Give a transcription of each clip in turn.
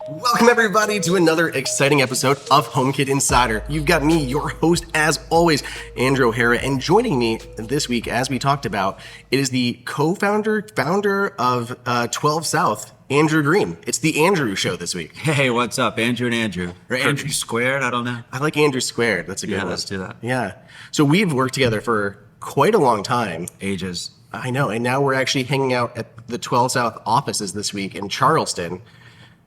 Welcome everybody to another exciting episode of HomeKit Insider. You've got me, your host as always, Andrew O'Hara, and joining me this week, as we talked about, it is the founder of 12 South, Andrew Green. It's the Andrew Show this week. Hey, what's up, Andrew and Andrew? Or Andrew squared? I don't know. I like Andrew squared. That's a good one. Let's do that. Yeah. So we've worked together for quite a long time. Ages. I know, and now we're actually hanging out at the 12 South offices this week in Charleston,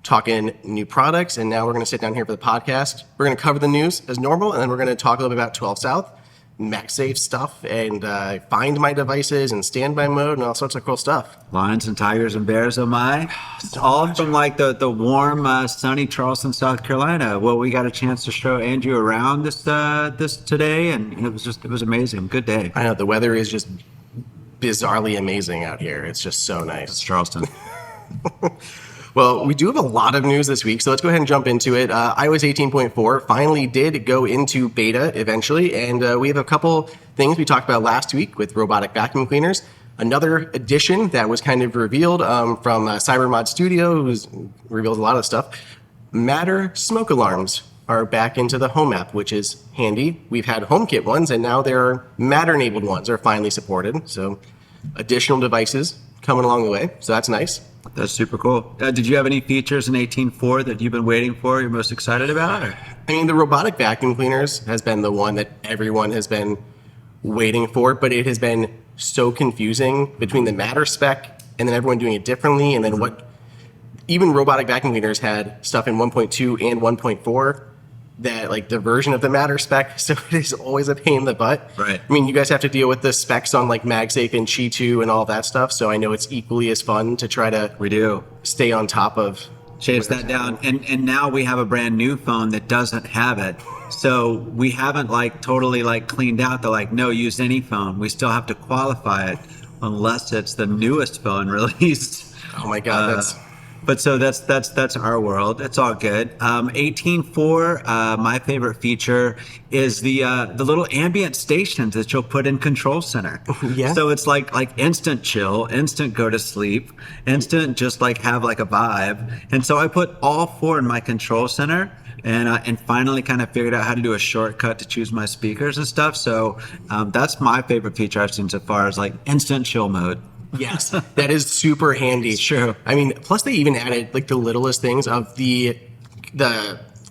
talking new products, and now we're going to sit down here for the podcast. We're going to cover the news as normal, and then we're going to talk a little bit about 12 South, MagSafe stuff, and Find My Devices, and Standby Mode, and all sorts of cool stuff. Lions and tigers and bears, oh my. All from like the warm, sunny Charleston, South Carolina. Well, we got a chance to show Andrew around this today, and it was amazing. Good day. I know, the weather is just bizarrely amazing out here. It's just so nice. It's Charleston. Well, we do have a lot of news this week, so let's go ahead and jump into it. iOS 18.4 finally did go into beta eventually, and we have a couple things we talked about last week with robotic vacuum cleaners. Another addition that was kind of revealed from CyberMod Studio, who reveals a lot of stuff. Matter smoke alarms are back into the Home app, which is handy. We've had HomeKit ones, and now there are Matter-enabled ones are finally supported. So additional devices coming along the way, so that's nice. That's super cool. Did you have any features in 18.4 that you've been waiting for, you're most excited about? Or? I mean, the robotic vacuum cleaners has been the one that everyone has been waiting for, but it has been so confusing between the Matter spec and then everyone doing it differently, and then what even robotic vacuum cleaners had stuff in 1.2 and 1.4 that like the version of the Matter spec, so it is always a pain in the butt. Right. I mean, you guys have to deal with the specs on like MagSafe and Qi 2 and all that stuff, so I know it's equally as fun to try to stay on top of chase that down. And now we have a brand new phone that doesn't have it. So we haven't like totally like cleaned out the like no use any phone. We still have to qualify it unless it's the newest phone released. Oh my god, But so that's our world. It's all good. 18.4, my favorite feature is the little ambient stations that you'll put in Control Center. Yeah. So it's like instant chill, instant go to sleep, instant just like have like a vibe. And so I put all four in my Control Center. And finally kind of figured out how to do a shortcut to choose my speakers and stuff. So that's my favorite feature I've seen so far is like instant chill mode. Yes, that is super handy. True. I mean, plus they even added like the littlest things of the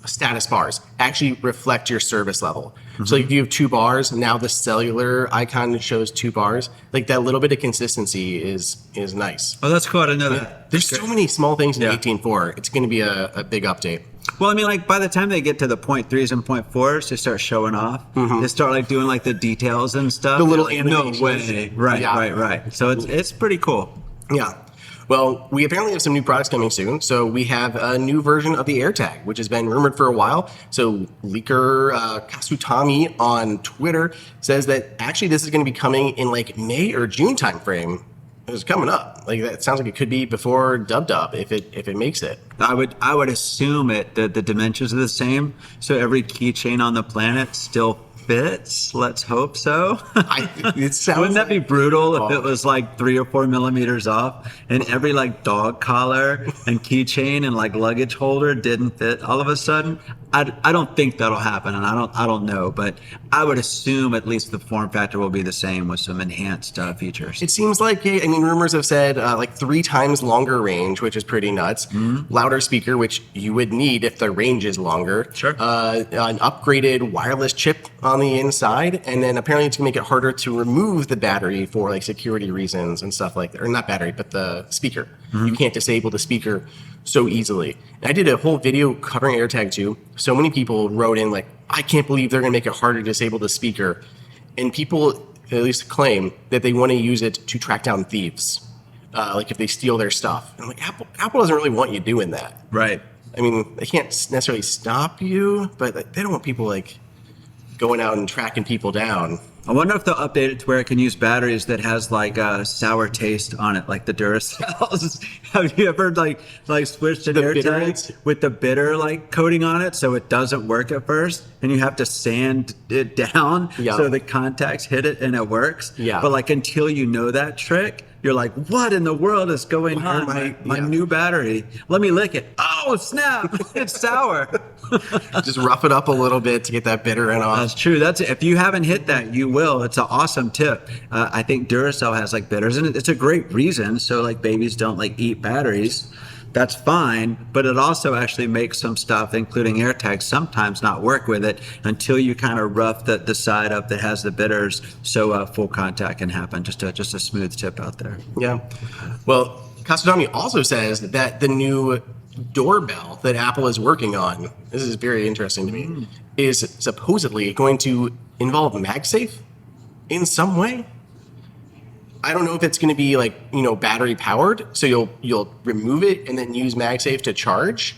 status bars actually reflect your service level. Mm-hmm. So if you have 2 bars, now the cellular icon shows 2 bars. Like that little bit of consistency is nice. Oh, that's cool. I didn't know that. There's so many small things in 18.4. It's going to be a big update. Well, I mean, like by the time they get to the 0.3s and 0.4s, they start showing off. Mm-hmm. They start like doing like the details and stuff. The little like, animations. No way. Right. So it's pretty cool. Yeah. Well, we apparently have some new products coming soon. So we have a new version of the AirTag, which has been rumored for a while. So leaker Kosutami on Twitter says that actually this is going to be coming in like May or June timeframe. It's coming up. Like that sounds like it could be before Dub if it makes it. I would assume the dimensions are the same, so every keychain on the planet still fits. Let's hope so. It sounds. Wouldn't that be brutal if it was like 3 or 4 millimeters off, and every like dog collar and keychain and like luggage holder didn't fit all of a sudden? I don't think that'll happen, and I don't know, but I would assume at least the form factor will be the same with some enhanced features. It seems like, I mean, rumors have said like 3 times longer range, which is pretty nuts. Mm-hmm. Louder speaker, which you would need if the range is longer. Sure. An upgraded wireless chip on the inside, and then apparently it's going to make it harder to remove the battery for like security reasons and stuff like that. Or not battery, but the speaker. Mm-hmm. You can't disable the speaker so easily. And I did a whole video covering AirTag 2. So many people wrote in like, I can't believe they're going to make it harder to disable the speaker. And people at least claim that they want to use it to track down thieves, like if they steal their stuff. And I'm like, Apple doesn't really want you doing that. Right. I mean, they can't necessarily stop you, but they don't want people like going out and tracking people down. I wonder if they'll update it to where it can use batteries that has like a sour taste on it, like the Duracells. Have you ever like switched an AirTag with the bitter like coating on it so it doesn't work at first, and you have to sand it down so the contacts hit it and it works? Yeah. But like until you know that trick, You're like, what in the world is going on? My new battery. Let me lick it. Oh, snap. It's sour. Just rough it up a little bit to get that bitter end off. That's true. If you haven't hit that, you will. It's an awesome tip. I think Duracell has like bitters, and it's a great reason. So like babies don't like eat batteries. That's fine, but it also actually makes some stuff, including AirTags, sometimes not work with it until you kind of rough the side up that has the bitters, so full contact can happen. Just a smooth tip out there. Yeah. Well, Kosutami also says that the new doorbell that Apple is working on, this is very interesting to me, is supposedly going to involve MagSafe in some way. I don't know if it's going to be like, battery powered, so you'll remove it and then use MagSafe to charge.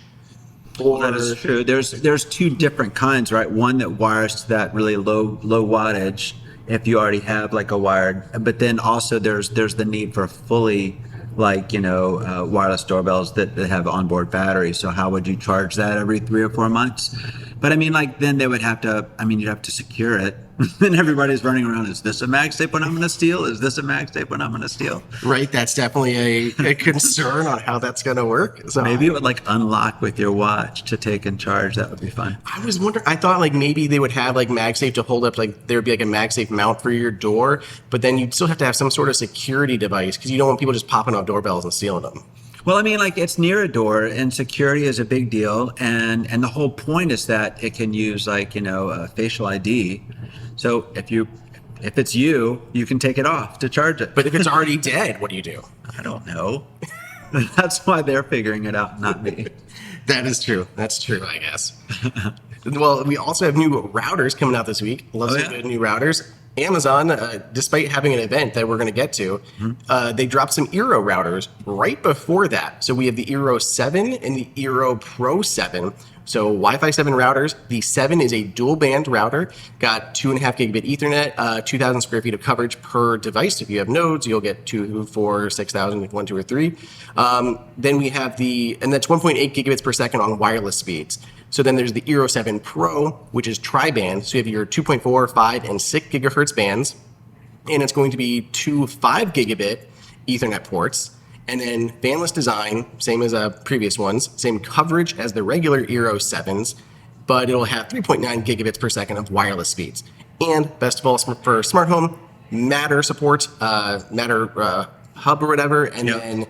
Or That is true. There's two different kinds, right? One that wires to that really low wattage if you already have like a wired, but then also there's the need for fully wireless doorbells that have onboard batteries. So how would you charge that every 3 or 4 months? But I mean, then they would have to, you'd have to secure it. Then everybody's running around, is this a MagSafe when I'm going to steal? Is this a MagSafe when I'm going to steal? Right, that's definitely a concern on how that's going to work. So Maybe it would unlock with your watch to take and charge. That would be fun. I was wondering, I thought maybe they would have MagSafe to hold up, there would be a MagSafe mount for your door, but then you'd still have to have some sort of security device because you don't want people just popping off doorbells and stealing them. Well, it's near a door, and security is a big deal, and the whole point is that it can use facial ID. So if it's you can take it off to charge it. But if it's already dead, what do you do? I don't know. That's why they're figuring it out, not me. That is true. That's true, I guess. Well, we also have new routers coming out this week. Lots of good new routers. Amazon, despite having an event that we're going to get to, they dropped some Eero routers right before that. So we have the Eero 7 and the Eero Pro 7. So Wi-Fi 7 routers. The 7 is a dual band router, got 2.5 gigabit Ethernet, 2,000 square feet of coverage per device. If you have nodes, you'll get 2, 4, 6,000 with 1, 2, or 3. Then we have and that's 1.8 gigabits per second on wireless speeds. So then there's the Eero 7 Pro, which is tri-band. So you have your 2.4, 5, and 6 gigahertz bands. And it's going to be 2 5 gigabit Ethernet ports. And then fanless design, same as previous ones, same coverage as the regular Eero 7s, but it'll have 3.9 gigabits per second of wireless speeds. And best of all, for smart home, Matter support, Matter hub or whatever, and then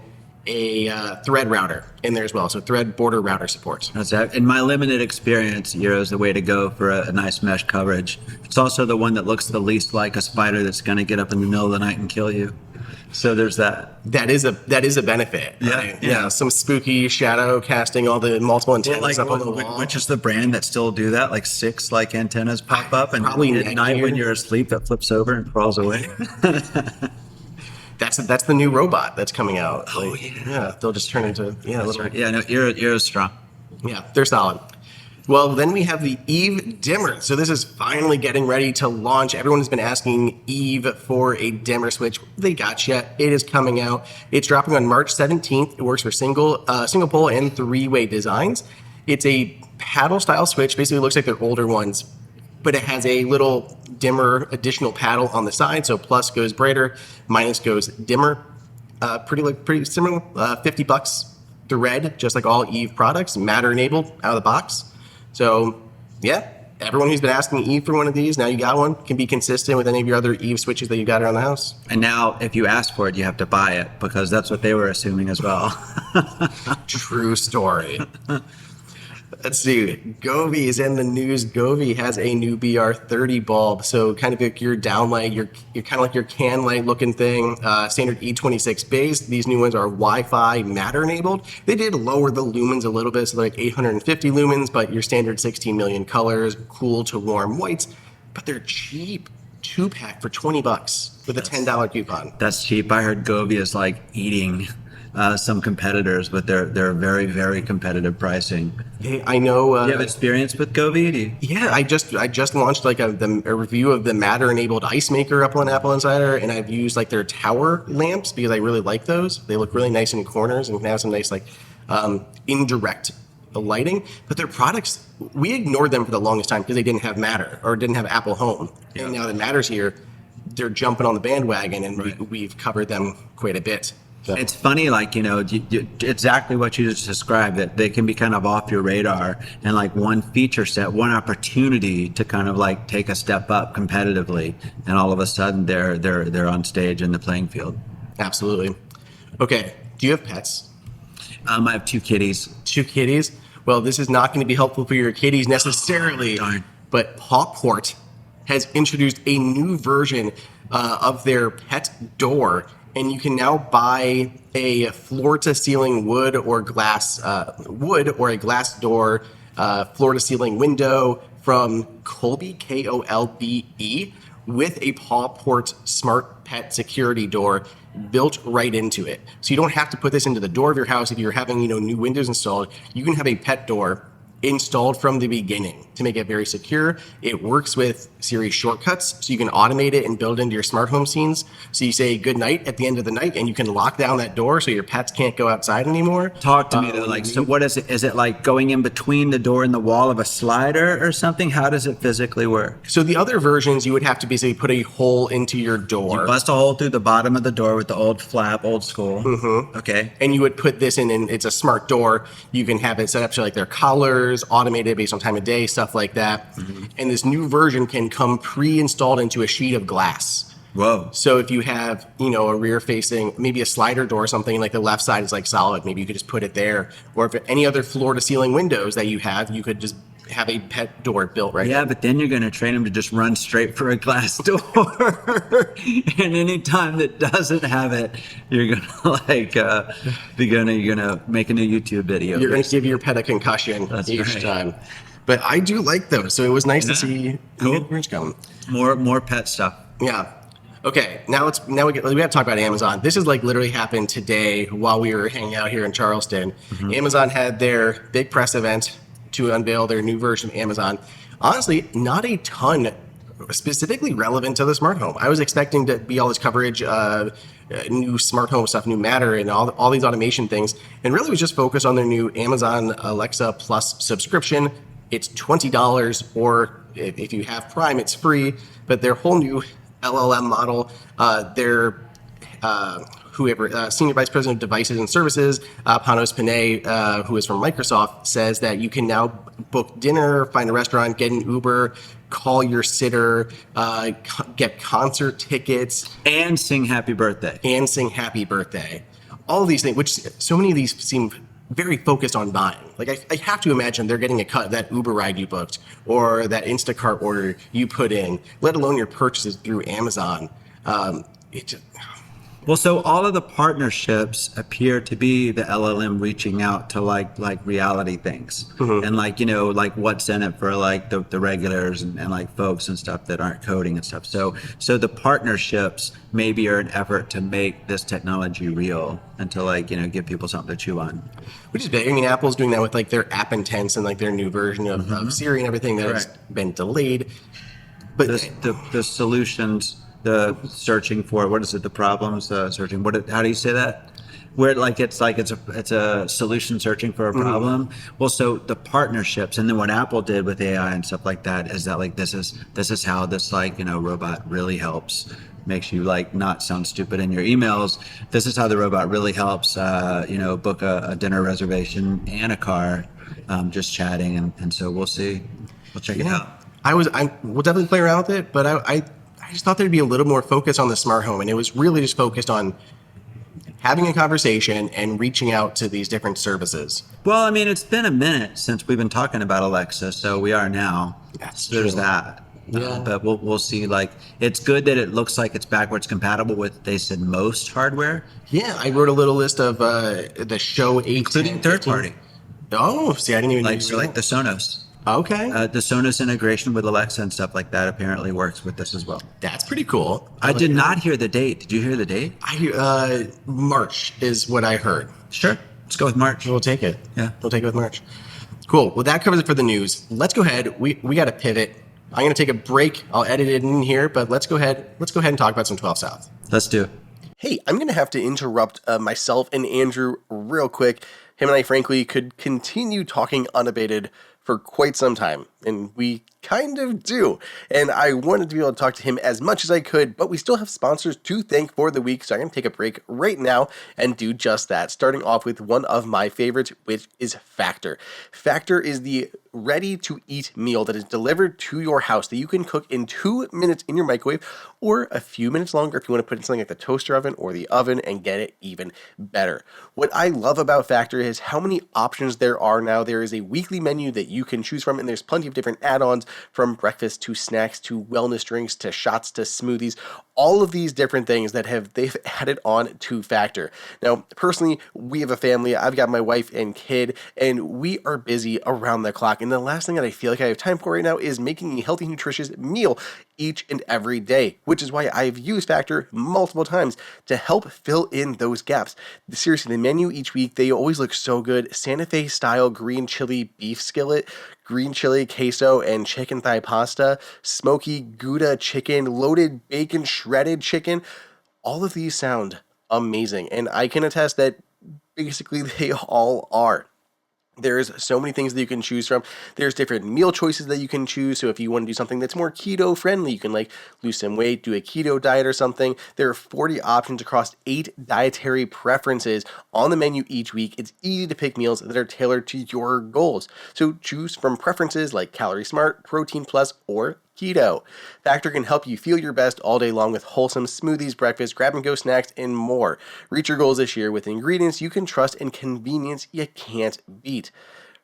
a thread router in there as well. So thread border router support. That's that. In my limited experience, Eero is the way to go for a nice mesh coverage. It's also the one that looks the least like a spider that's going to get up in the middle of the night and kill you. So there's that. That is a benefit. Yeah, right? Yeah. Some spooky shadow casting, all the multiple antennas up on the wall. Which is the brand that still do that? 6 antennas pop up, and Probably at night when you're asleep, it flips over and crawls away. That's the new robot that's coming out. Yeah, they'll just turn into Right. Yeah, no, Eero's strong. Yeah, they're solid. Well, then we have the Eve dimmer. So this is finally getting ready to launch. Everyone has been asking Eve for a dimmer switch. They got you. It is coming out. It's dropping on March 17th. It works for single pole and 3-way designs. It's a paddle style switch. Basically, it looks like they're older ones, but it has a little dimmer additional paddle on the side. So plus goes brighter, minus goes dimmer. Pretty similar. $50 thread, just like all Eve products. Matter enabled out of the box. So, yeah, everyone who's been asking Eve for one of these, now you got one. Can be consistent with any of your other Eve switches that you got around the house. And now, if you ask for it, you have to buy it, because that's what they were assuming as well. True story. Let's see. Govee is in the news. Govee has a new BR30 bulb. So kind of like your downlight, your kind of like your can light looking thing. Standard E26 base. These new ones are Wi-Fi Matter enabled. They did lower the lumens a little bit, so they're like 850 lumens, but your standard 16 million colors, cool to warm whites. But they're cheap. 2-pack for $20 with a $10 coupon. That's cheap. I heard Govee is eating some competitors, but they're very, very competitive pricing. Hey, I know. You have experience with Govee? Yeah, I just launched a review of the Matter enabled ice maker up on Apple Insider, and I've used their tower lamps because I really like those. They look really nice in corners and can have some nice indirect lighting. But their products, we ignored them for the longest time because they didn't have Matter or didn't have Apple Home. Yeah. And now that Matter's here, they're jumping on the bandwagon, and we've covered them quite a bit. So. It's funny, like, exactly what you just described, that they can be kind of off your radar, and like one feature set, one opportunity to kind of like take a step up competitively, and all of a sudden they're on stage in the playing field. Absolutely. Okay. Do you have pets? I have 2 kitties. 2 kitties? Well, this is not going to be helpful for your kitties necessarily. Oh, darn. But Pawport has introduced a new version of their pet door. And you can now buy a floor-to-ceiling wood or a glass door, floor-to-ceiling window from Kolbe, Kolbe, with a Pawport Smart Pet Security Door built right into it. So you don't have to put this into the door of your house if you're having new windows installed. You can have a pet door installed from the beginning to make it very secure. It works with Siri shortcuts, so you can automate it and build into your smart home scenes. So you say good night at the end of the night, and you can lock down that door so your pets can't go outside anymore. Talk to me though, like, so what is it? Is it like going in between the door and the wall of a slider or something? How does it physically work? So the other versions, you would have to basically put a hole into your door. You bust a hole through the bottom of the door with the old flap, old school. Mm-hmm. Okay. And you would put this in, and it's a smart door. You can have it set up to like their colors, automated based on time of day, stuff like that. Mm-hmm. And this new version can come pre-installed into a sheet of glass. Whoa. So if you have, a rear facing, maybe a slider door or something, like the left side is like solid, maybe you could just put it there. Or if any other floor to ceiling windows that you have, you could just have a pet door built right Yeah, there. but then you're going to train them to just run straight for a glass door. And any time that doesn't have it, you're going to you're going to make a new YouTube video. You're going to give your pet a concussion each time. But I do like those. So it was nice to see Cool. come. More pet stuff. Yeah. Okay, now we got to talk about Amazon. This has like literally happened today while we were hanging out here in Charleston. Mm-hmm. Amazon had their big press event to unveil their new version of Amazon. Honestly, not a ton specifically relevant to the smart home. I was expecting to be all this coverage, new smart home stuff, new Matter, and all these automation things, and really was just focused on their new Amazon Alexa Plus subscription. It's $20, or if you have Prime, it's free. But their whole new LLM model, Senior Vice President of Devices and Services, Panos Panay, who is from Microsoft, says that you can now book dinner, find a restaurant, get an Uber, call your sitter, get concert tickets. And sing happy birthday. All of these things, which so many of these seem very focused on buying. Like I have to imagine they're getting a cut of that Uber ride you booked or that Instacart order you put in, let alone your purchases through Amazon. Well, so all of the partnerships appear to be the LLM reaching out to like reality things, mm-hmm. and like what's in it for like the regulars and like folks and stuff that aren't coding and stuff. So the partnerships maybe are an effort to make this technology real and to give people something to chew on. Which is big. I mean, Apple's doing that with like their App Intense and like their new version of, mm-hmm. of Siri and everything that has been delayed. But the solutions. The searching for what is it? The problems searching. How do you say that? Where it's a solution searching for a problem. Mm-hmm. Well, so the partnerships, and then what Apple did with AI and stuff like that is that like this is how this robot really helps. Makes you not sound stupid in your emails. This is how the robot really helps. Book a dinner reservation and a car. Just chatting, and so we'll see. We'll check it out. We'll definitely play around with it, but I just thought there'd be a little more focus on the smart home, and it was really just focused on having a conversation and reaching out to these different services. Well, I mean, it's been a minute since we've been talking about Alexa, so we are now. That's There's true. that. Yeah. But we'll see. It's good that it looks like it's backwards compatible with, they said, most hardware. Yeah, I wrote a little list of the Show 8, including third party. Oh, see, I didn't even know. Like the Sonos. Okay. The Sonos integration with Alexa and stuff like that apparently works with this as well. That's pretty cool. I did not hear the date. Did you hear the date? March is what I heard. Sure. Let's go with March. We'll take it. Yeah. We'll take it with March. Cool. Well, that covers it for the news. Let's go ahead. We got to pivot. I'm going to take a break. I'll edit it in here, but let's go ahead and talk about some 12 South. Let's do it. Hey, I'm going to have to interrupt myself and Andrew real quick. Him and I, frankly, could continue talking unabated for quite some time. and we kind of do. And I wanted to be able to talk to him as much as I could, but we still have sponsors to thank for the week, so I'm going to take a break right now and do just that, starting off with one of my favorites, which is Factor. Factor is the ready-to-eat meal that is delivered to your house that you can cook in 2 minutes in your microwave, or a few minutes longer if you want to put it in something like the toaster oven or the oven and get it even better. What I love about Factor is how many options there are now. There is a weekly menu that you can choose from, and there's plenty of different add-ons, from breakfast to snacks to wellness drinks to shots to smoothies, all of these different things that they've added on to Factor. Now, personally, we have a family. I've got my wife and kid, and we are busy around the clock. And the last thing that I feel like I have time for right now is making a healthy, nutritious meal each and every day, which is why I've used Factor multiple times to help fill in those gaps. Seriously, the menu each week, they always look so good. Santa Fe style green chili beef skillet, green chili queso and chicken thigh pasta, smoky Gouda chicken, loaded bacon, shredded chicken. All of these sound amazing, and I can attest that basically they all are. There's so many things that you can choose from. There's different meal choices that you can choose. So if you want to do something that's more keto friendly, you can like lose some weight, do a keto diet or something. There are 40 options across 8 dietary preferences on the menu each week. It's easy to pick meals that are tailored to your goals. So choose from preferences like Calorie Smart, Protein Plus, or keto. Factor can help you feel your best all day long with wholesome smoothies, breakfast, grab-and-go snacks, and more. Reach your goals this year with ingredients you can trust and convenience you can't beat.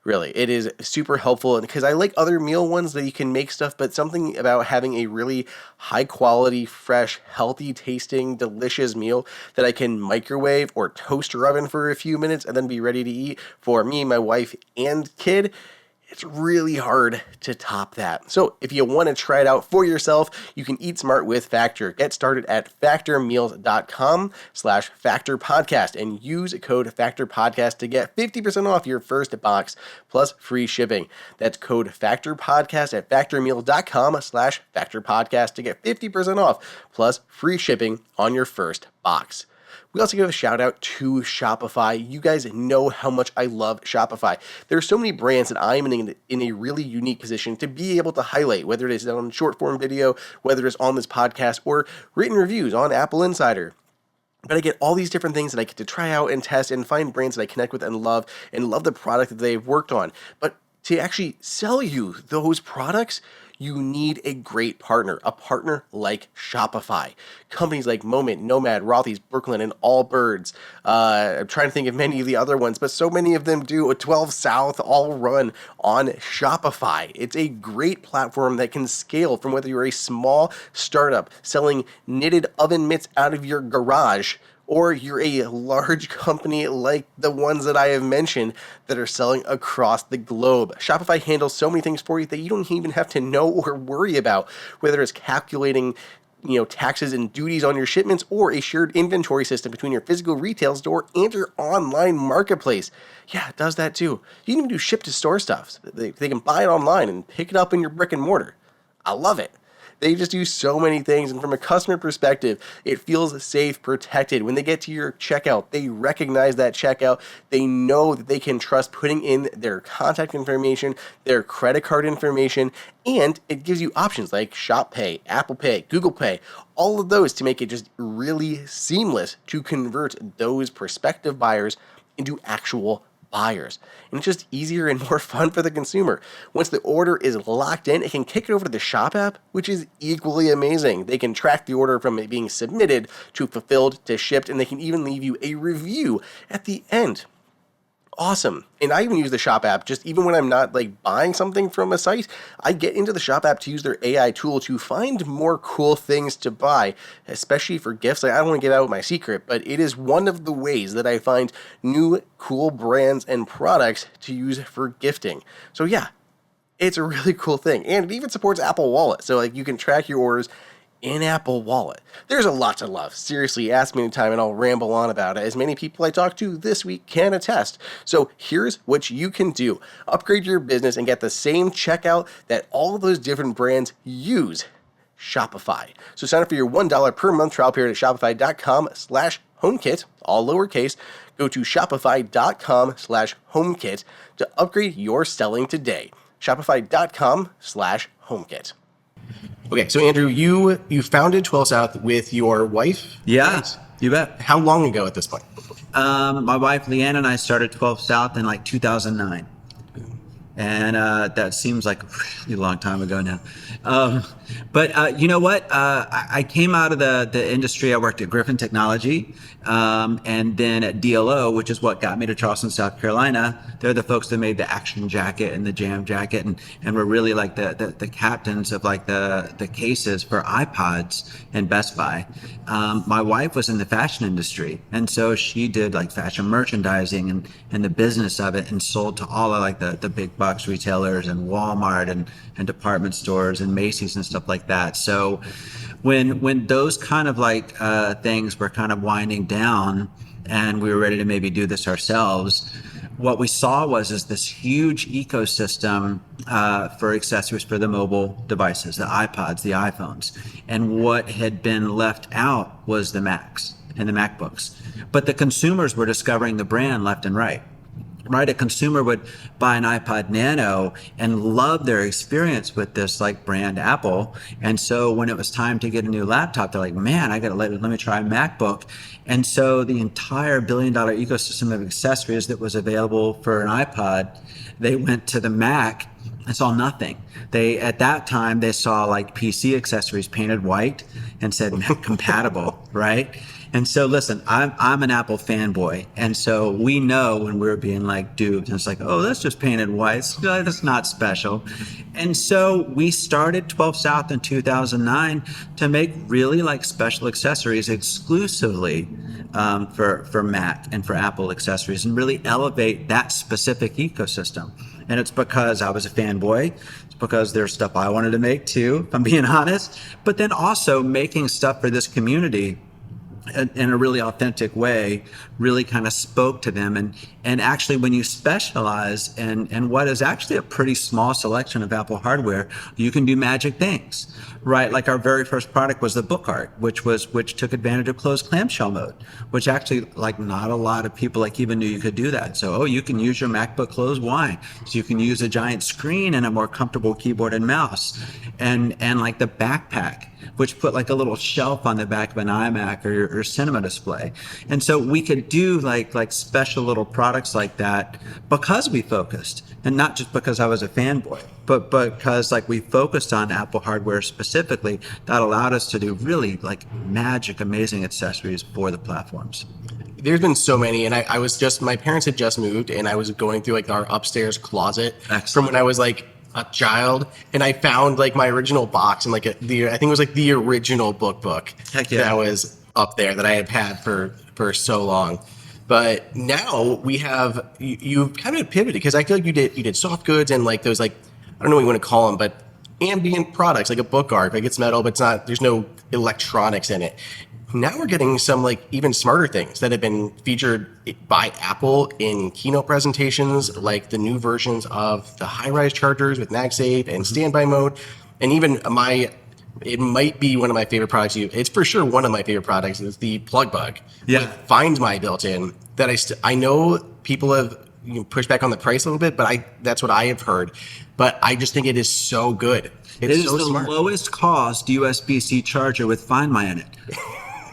Really, it is super helpful because I like other meal ones that you can make stuff, but something about having a really high quality, fresh, healthy tasting, delicious meal that I can microwave or toaster oven for a few minutes and then be ready to eat for me, my wife, and kid. It's really hard to top that. So if you want to try it out for yourself, you can eat smart with Factor. Get started at factormeals.com/factorpodcast and use code factorpodcast to get 50% off your first box plus free shipping. That's code factorpodcast at factormeals.com/factorpodcast to get 50% off plus free shipping on your first box. We also give a shout out to Shopify. You guys know how much I love Shopify. There are so many brands that I'm in a really unique position to be able to highlight, whether it is on short form video, whether it's on this podcast, or written reviews on Apple Insider. But I get all these different things that I get to try out and test and find brands that I connect with and love the product that they've worked on. But to actually sell you those products, you need a great partner, a partner like Shopify. Companies like Moment, Nomad, Rothy's, Brooklyn, and Allbirds. I'm trying to think of many of the other ones, but so many of them do. 12 South all run on Shopify. It's a great platform that can scale from whether you're a small startup selling knitted oven mitts out of your garage, or you're a large company like the ones that I have mentioned that are selling across the globe. Shopify handles so many things for you that you don't even have to know or worry about, whether it's calculating taxes and duties on your shipments, or a shared inventory system between your physical retail store and your online marketplace. Yeah, it does that too. You can even do ship to store stuff. They can buy it online and pick it up in your brick and mortar. I love it. They just do so many things, and from a customer perspective, it feels safe, protected. When they get to your checkout, they recognize that checkout. They know that they can trust putting in their contact information, their credit card information, and it gives you options like Shop Pay, Apple Pay, Google Pay, all of those to make it just really seamless to convert those prospective buyers into actual buyers. And it's just easier and more fun for the consumer. Once the order is locked in, it can kick it over to the Shop app, which is equally amazing. They can track the order from it being submitted to fulfilled to shipped, and they can even leave you a review at the end. Awesome. And I even use the Shop app just even when I'm not buying something from a site. I get into the Shop app to use their AI tool to find more cool things to buy, especially for gifts. I don't want to give out my secret, but it is one of the ways that I find new cool brands and products to use for gifting. So yeah, it's a really cool thing. And it even supports Apple Wallet. So you can track your orders in Apple Wallet. There's a lot to love. Seriously, ask me anytime and I'll ramble on about it. As many people I talked to this week can attest. So here's what you can do. Upgrade your business and get the same checkout that all of those different brands use. Shopify. So sign up for your $1 per month trial period at shopify.com/HomeKit, all lowercase. Go to shopify.com/HomeKit to upgrade your selling today. Shopify.com/HomeKit. Okay, so Andrew, you founded 12 South with your wife? Yeah, Right? you bet. How long ago at this point? My wife Leanne and I started 12 South in like 2009. And that seems like a really long time ago now. But you know what? I came out of the industry. I worked at Griffin Technology, and then at DLO, which is what got me to Charleston, South Carolina. They're the folks that made the Action Jacket and the Jam Jacket, and were really like the captains of like the cases for iPods in Best Buy. My wife was in the fashion industry, and so she did like fashion merchandising and the business of it, and sold to all of like the big box retailers and Walmart and department stores and Macy's and stuff like that. So when those kind of like things were kind of winding down and we were ready to maybe do this ourselves, what we saw is this huge ecosystem for accessories for the mobile devices, the iPods, the iPhones. And what had been left out was the Macs and the MacBooks. But the consumers were discovering the brand left and right. Right, a consumer would buy an iPod Nano and love their experience with this like brand Apple. And so when it was time to get a new laptop, they're like, man, I gotta let me try a MacBook. And so the entire $1 billion ecosystem of accessories that was available for an iPod, they went to the Mac and saw nothing. At that time they saw like PC accessories painted white and said Mac compatible, right? And so listen, I'm an Apple fanboy, and so we know when we're being like duped, and it's like, oh, that's just painted white. That's not special. And so we started 12 South in 2009 to make really like special accessories exclusively for Mac and for Apple accessories, and really elevate that specific ecosystem. And it's because I was a fanboy. It's because there's stuff I wanted to make too, if I'm being honest. But then also making stuff for this community in a really authentic way really kind of spoke to them. And actually when you specialize in what is actually a pretty small selection of Apple hardware, you can do magic things, right? Like our very first product was the Book Art, which took advantage of closed clamshell mode, which actually like not a lot of people like even knew you could do that. So, you can use your MacBook closed. Why? So you can use a giant screen and a more comfortable keyboard and mouse. And like the backpack, which put like a little shelf on the back of an iMac or cinema display. And so we could do like special little products like that because we focused, and not just because I was a fanboy, but because like we focused on Apple hardware specifically. That allowed us to do really like magic, amazing accessories for the platforms. There's been so many, and I was just, my parents had just moved, and I was going through like our upstairs closet. Excellent. From when I was like a child, and I found like my original box and like I think it was like the original book Heck yeah. that was up there that I had had for so long. But now we have you've kind of pivoted, because I feel like you did soft goods and like those, like, I don't know what you want to call them, but ambient products like a Book Art. Like it's metal, but it's not, there's no electronics in it. Now we're getting some like even smarter things that have been featured by Apple in keynote presentations, like the new versions of the high-rise chargers with MagSafe and standby mode. And even it might be one of my favorite products. It's for sure one of my favorite products is the Plug Bug. Yeah. With Find My built-in, that I know people have pushed back on the price a little bit, but that's what I have heard. But I just think it is so good. It is so the smart. lowest cost USB-C charger with Find My in it.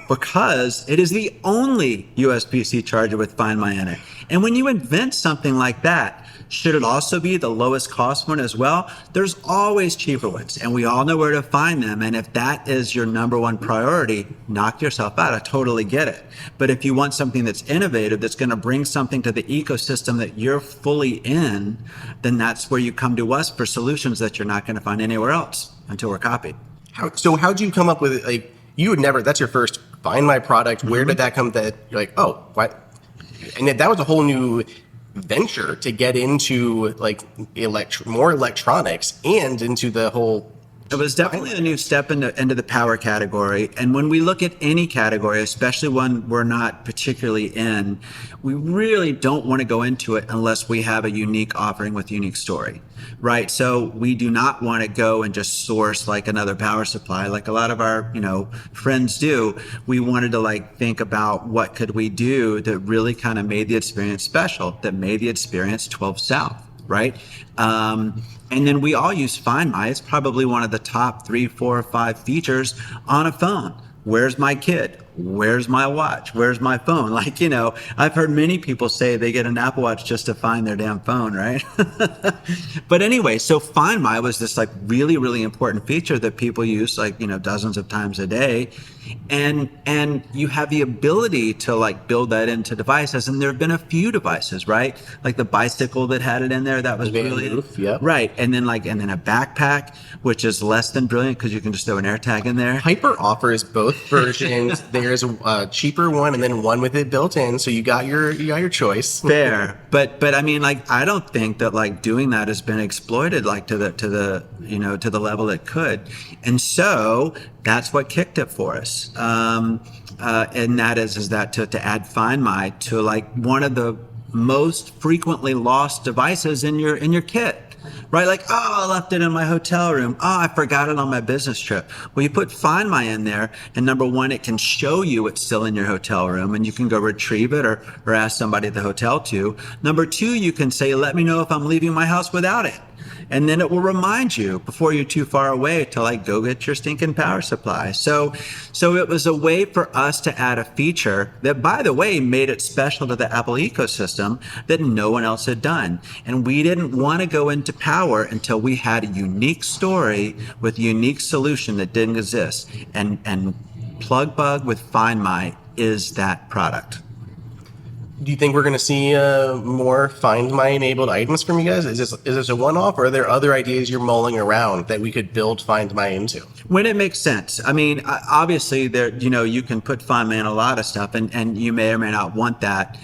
Because it is the only USB-C charger with Find My in it. And when you invent something like that, should it also be the lowest cost one as well? There's always cheaper ones, and we all know where to find them. And if that is your number one priority, knock yourself out. I totally get it. But if you want something that's innovative, that's going to bring something to the ecosystem that you're fully in, then that's where you come to us for solutions that you're not going to find anywhere else until we're copied. How'd you come up with it? Like, you would never, that's your first Find My product. Where did that come that you're like, oh, what? And that was a whole new venture to get into like more electronics and into the whole. It was definitely a new step into the power category. And when we look at any category, especially one we're not particularly in, we really don't want to go into it unless we have a unique offering with a unique story, right? So we do not want to go and just source like another power supply like a lot of our, friends do. We wanted to like think about what could we do that really kind of made the experience special, that made the experience 12 South. right? And then we all use Find My. It's probably one of the top 3, 4, or 5 features on a phone. Where's my kid? Where's my watch? Where's my phone? Like, I've heard many people say they get an Apple Watch just to find their damn phone, right? But anyway, so Find My was this like really, really important feature that people use like, dozens of times a day. And you have the ability to like build that into devices. And there have been a few devices, right? Like the bicycle that had it in there, that was brilliant. Yep. Right. And then a backpack, which is less than brilliant because you can just throw an AirTag in there. Hyper offers both versions. There's a cheaper one and then one with it built in, so you got your choice. Fair, but I mean, like, I don't think that like doing that has been exploited like to the level it could, and so that's what kicked it for us. And that is that to add Find My to like one of the most frequently lost devices in your kit. Right? Like, I left it in my hotel room. I forgot it on my business trip. Well, you put Find My in there, and number one, it can show you it's still in your hotel room, and you can go retrieve it or ask somebody at the hotel to. Number two, you can say, let me know if I'm leaving my house without it. And then it will remind you before you're too far away to like go get your stinking power supply. So it was a way for us to add a feature that, by the way, made it special to the Apple ecosystem that no one else had done. And we didn't want to go into power until we had a unique story with a unique solution that didn't exist. And PlugBug with Find My is that product. Do you think we're going to see more Find My enabled items from you guys? Is this a one-off, or are there other ideas you're mulling around that we could build Find My into? When it makes sense. I mean, obviously, you can put Find My in a lot of stuff, and you may or may not want that.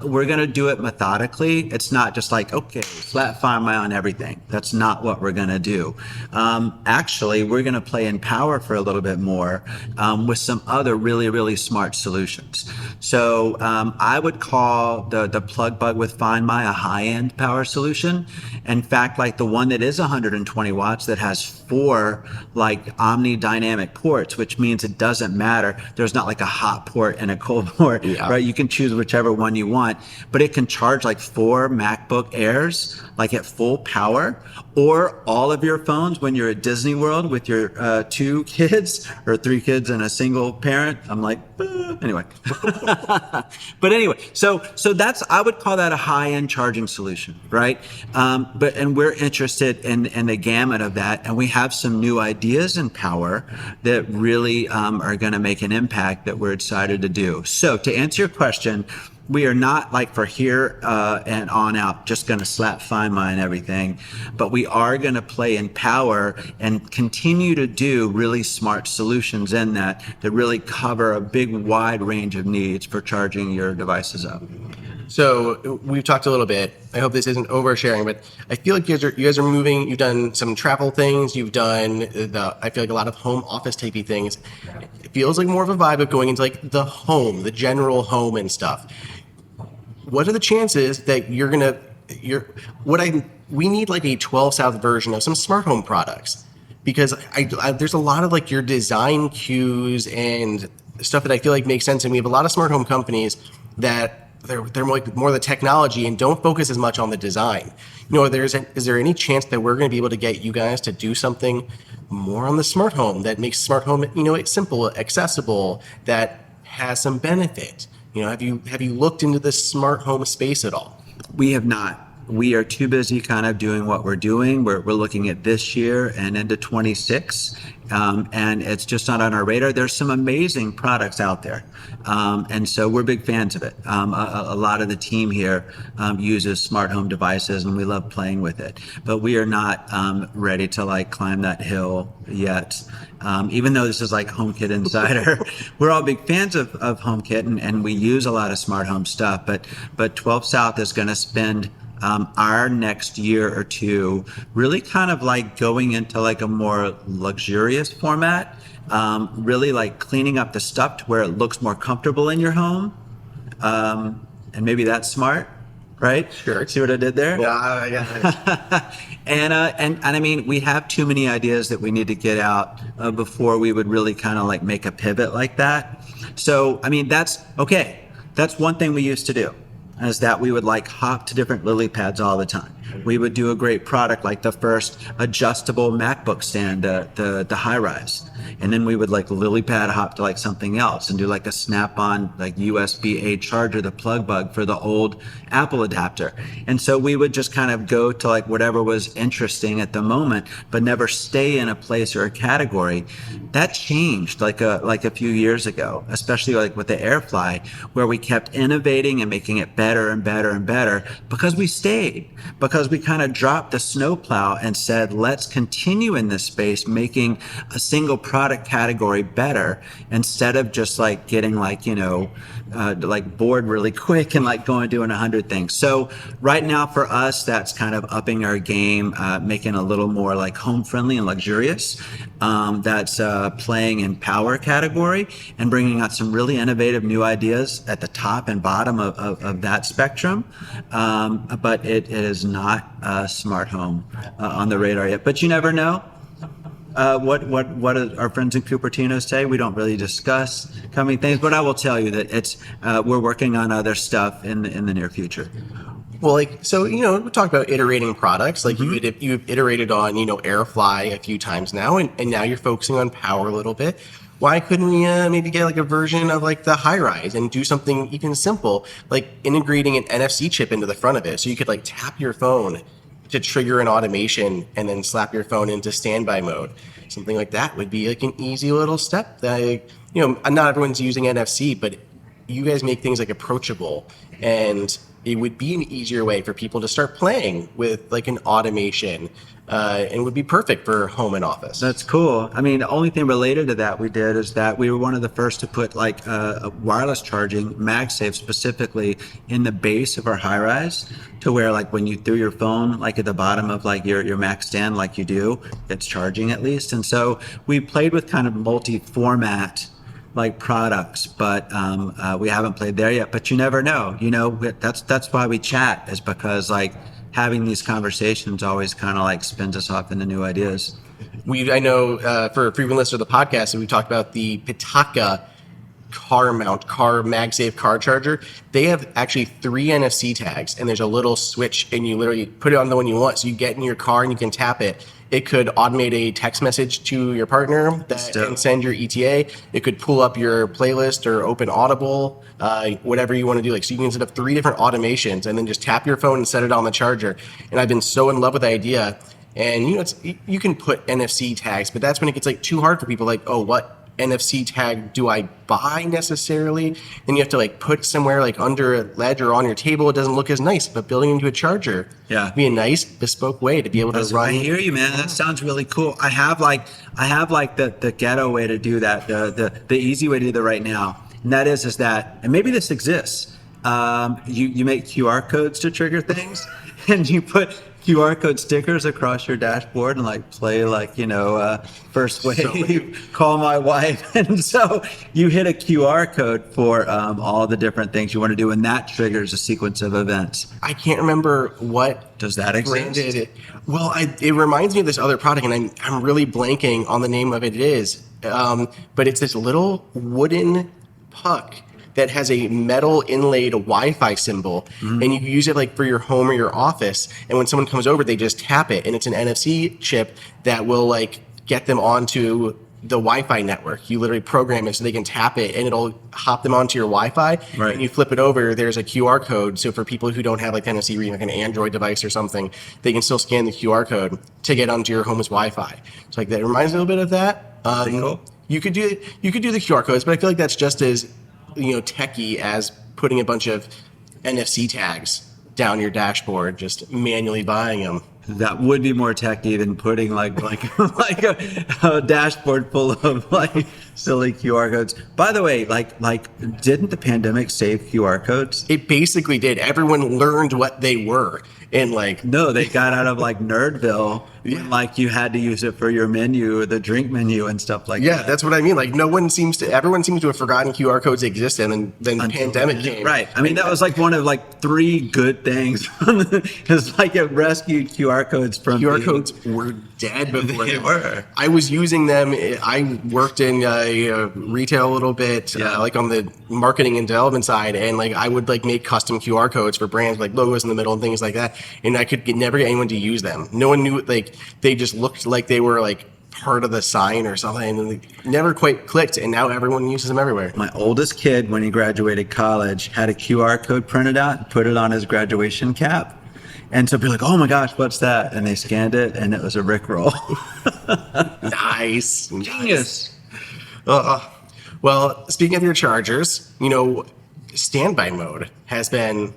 We're going to do it methodically. It's not just like, okay, slap Find My on everything. That's not what we're going to do. Actually, we're going to play in power for a little bit more with some other really, really smart solutions. So I would call the PlugBug with Find My a high-end power solution. In fact, like the one that is 120 watts that has 4 like omni-dynamic ports, which means it doesn't matter. There's not like a hot port and a cold port, right? You can choose whichever one you want, but it can charge like 4 MacBook Airs like at full power, or all of your phones when you're at Disney World with your 2 kids or 3 kids and a single parent. I'm like, anyway. But anyway, so that's, I would call that a high-end charging solution, right? And we're interested in the gamut of that, and we have some new ideas in power that really are going to make an impact that we're excited to do. So to answer your question, we are not like for here and on out just going to slap Find My and everything, but we are going to play in power and continue to do really smart solutions in that really cover a big wide range of needs for charging your devices up. So we've talked a little bit. I hope this isn't oversharing, but I feel like you guys are moving. You've done some travel things. You've done I feel like a lot of home office typey things. It feels like more of a vibe of going into like the home, the general home and stuff. What are the chances that we need like a 12 South version of some smart home products? Because there's a lot of like your design cues and stuff that I feel like makes sense. And we have a lot of smart home companies that they're more the technology and don't focus as much on the design. Is there any chance that we're going to be able to get you guys to do something more on the smart home that makes smart home, it's simple, accessible, that has some benefit? Have you looked into the smart home space at all? We have not. We are too busy kind of doing what we're doing. We're looking at this year and into 26, and it's just not on our radar. There's some amazing products out there, and so we're big fans of it. A lot of the team here uses smart home devices, and we love playing with it. But we are not ready to like climb that hill yet. Even though this is like HomeKit Insider, we're all big fans of HomeKit, and we use a lot of smart home stuff. But 12 South is going to spend our next year or two really kind of like going into like a more luxurious format, really like cleaning up the stuff to where it looks more comfortable in your home. And maybe that's smart, right? Sure. See what I did there? Yeah, I got it. And I mean, we have too many ideas that we need to get out before we would really kind of like make a pivot like that. So, I mean, that's okay. That's one thing we used to do. is that we would like hop to different lily pads all the time. We would do a great product like the first adjustable MacBook stand, the high rise. And then we would like lily pad hop to like something else and do like a snap-on like USB-A charger, the plug bug for the old Apple adapter. And so we would just kind of go to like whatever was interesting at the moment, but never stay in a place or a category. That changed like a few years ago, especially like with the AirFly, where we kept innovating and making it better and better and better because we stayed, because we kind of dropped the snowplow and said, let's continue in this space, making a single product category better instead of just like getting like, like bored really quick and like going doing 100 things. So right now for us, that's kind of upping our game, making a little more like home friendly and luxurious. That's playing in power category and bringing out some really innovative new ideas at the top and bottom of that spectrum. But it is not a smart home on the radar yet, but you never know. What our friends in Cupertino say, we don't really discuss coming things, but I will tell you that it's we're working on other stuff in the near future. Well, like, so, we talked about iterating products. Like you've iterated on, AirFly a few times now, and now you're focusing on power a little bit. Why couldn't we maybe get like a version of like the high rise and do something even simple, like integrating an NFC chip into the front of it, so you could like tap your phone to trigger an automation and then slap your phone into standby mode. Something like that would be like an easy little step that, not everyone's using NFC, but you guys make things like approachable, and it would be an easier way for people to start playing with like an automation, and would be perfect for home and office. That's cool. I mean, the only thing related to that we did is that we were one of the first to put like a wireless charging, MagSafe specifically, in the base of our high rise, to where like when you threw your phone like at the bottom of like your Mac stand like you do, it's charging at least. And so we played with kind of multi-format like products, but we haven't played there yet. But you never know. That's why we chat, is because like having these conversations always kind of like spins us off into new ideas. I know for a frequent listener of the podcast, we talked about the Pitaka car MagSafe car charger. They have actually 3 NFC tags, and there's a little switch, and you literally put it on the one you want. So you get in your car and you can tap it. It could automate a text message to your partner and send your ETA. It could pull up your playlist or open Audible, whatever you want to do. Like, so you can set up 3 different automations and then just tap your phone and set it on the charger. And I've been so in love with the idea. And you can put NFC tags, but that's when it gets like too hard for people. Like, oh, what NFC tag do I buy necessarily? Then you have to like put somewhere like under a ledge or on your table. It doesn't look as nice, but building into a charger would be a nice bespoke way to be able to run. I hear you, man. That sounds really cool. I have like the ghetto way to do that, the easy way to do that right now. And that is that, and maybe this exists. You make QR codes to trigger things, and you put QR code stickers across your dashboard and like play like, first wave, call my wife. And so you hit a QR code for all the different things you want to do, and that triggers a sequence of events. I can't remember what. Does that exist? Well, it reminds me of this other product, and I'm really blanking on the name of it. It is, but it's this little wooden puck that has a metal inlaid Wi-Fi symbol, and you use it like for your home or your office. And when someone comes over, they just tap it, and it's an NFC chip that will like get them onto the Wi-Fi network. You literally program it so they can tap it, and it'll hop them onto your Wi-Fi. Right. And you flip it over, there's a QR code. So for people who don't have like NFC reading, like an Android device or something, they can still scan the QR code to get onto your home's Wi-Fi. So like that reminds me a little bit of that. Cool. You could do the QR codes, but I feel like that's just as techie as putting a bunch of NFC tags down your dashboard, just manually buying them. That would be more techy than putting like a dashboard full of like silly QR codes. By the way, like didn't the pandemic save QR codes? It basically did. Everyone learned what they were. And like, No, they got out of like Nerdville when like you had to use it for your menu or the drink menu and stuff like yeah, that. that's what I mean. Like, everyone seems to have forgotten QR codes existed, and then the pandemic came. Right. I mean, that was like one of like 3 good things. It's like it rescued QR codes from QR being- codes were dead before They that. were. I was using them. I worked in retail a little bit, like on the marketing and development side, and like I would like make custom QR codes for brands, like logos in the middle and things like that. And I could never get anyone to use them. No one knew. Like they just looked like they were like part of the sign or something, and they never quite clicked. And now everyone uses them everywhere. My oldest kid, when he graduated college, had a QR code printed out and put it on his graduation cap. And so people were like, oh my gosh, what's that? And they scanned it, and it was a Rickroll. Nice, Genius. Well, speaking of your chargers, standby mode has been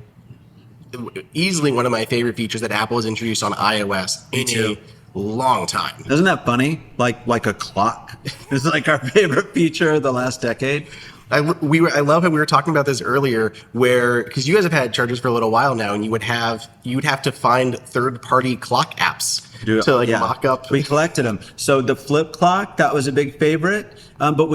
easily one of my favorite features that Apple has introduced on iOS in a long time. Isn't that funny? Like a clock. It's like our favorite feature of the last decade. I love how we were talking about this earlier, because you guys have had chargers for a little while now, and you would have to find third-party clock apps to mock up. We collected them. So the flip clock, that was a big favorite. But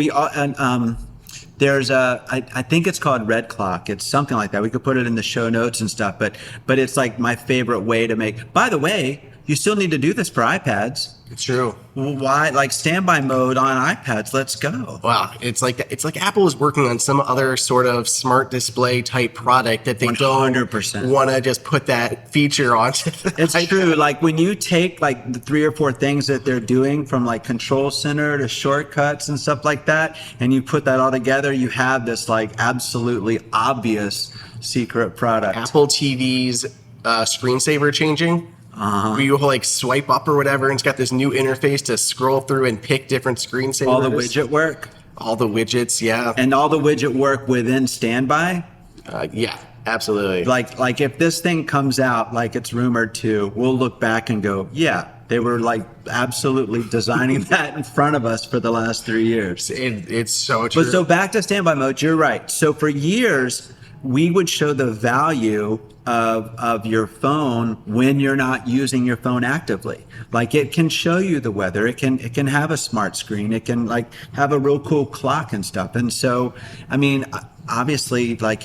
there's I think it's called Red Clock. It's something like that. We could put it in the show notes and stuff. But it's like my favorite way to make. By the way, you still need to do this for iPads. It's true. Why, like standby mode on iPads? Let's go. Wow, it's like Apple is working on some other sort of smart display type product that they 100%. don't want to just put that feature on. It's true. Like when you take like the 3 or 4 things that they're doing from like Control Center to shortcuts and stuff like that, and you put that all together, you have this like absolutely obvious secret product. Apple TV's screensaver changing. Where you like swipe up or whatever, and it's got this new interface to scroll through and pick different screensavers. All the widget work. All the widgets, yeah. And all the widget work within standby. Yeah, absolutely. Like if this thing comes out like it's rumored to, we'll look back and go, yeah, they were like absolutely designing that in front of us for the last 3 years. It's so true. But so back to standby mode, you're right. So for years, we would show the value of your phone when you're not using your phone actively. Like it can show you the weather. It can have a smart screen. It can like have a real cool clock and stuff. And so, I mean, obviously, like